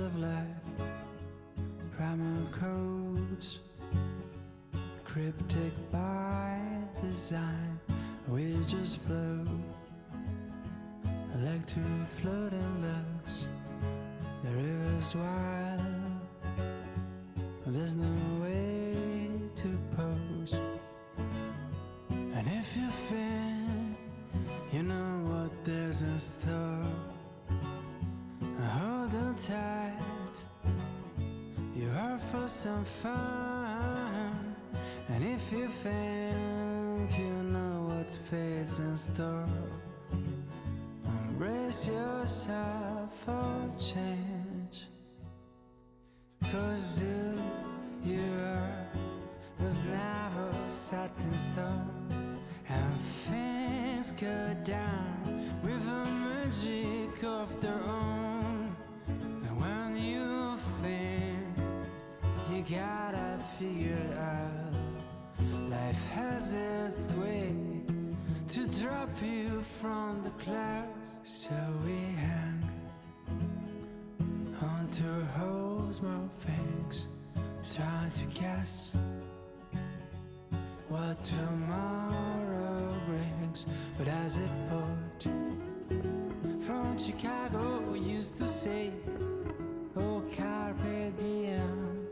of life, primal codes, cryptic by design. We just float, like two floating looks. The river's wild, there's no way to pose. And if you think you know what there's in store, hold on tight, you're out for some fun. And if you think you know what fate's in store, embrace yourself for change. 'Cause who you are was never set in stone, and things go down with a magic of their own. And when you think you gotta figure it out, life has its way to drop you from the clouds. So we hang onto holes, more things, trying to guess what tomorrow brings. But as a poet from Chicago used to say, oh carpe diem,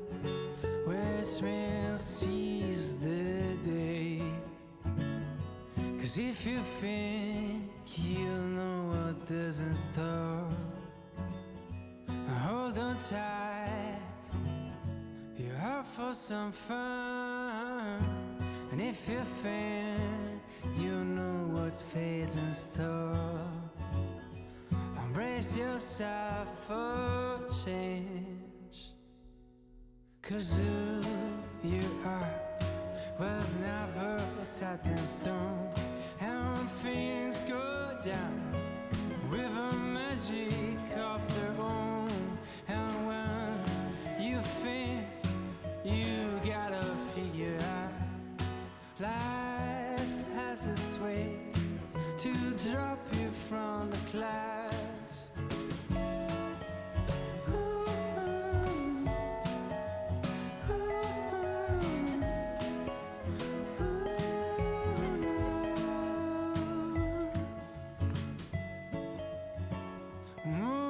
which means seize the day. 'Cause if you think you'll know what is in store, hold on tight, you're out for some fun. And if you think you know what fate's in store, embrace yourself for change. 'Cause who you are was never set in stone, and when things go down with a magic of their own, and when you think you gotta figure out, life has its way to drop you from the clouds. Move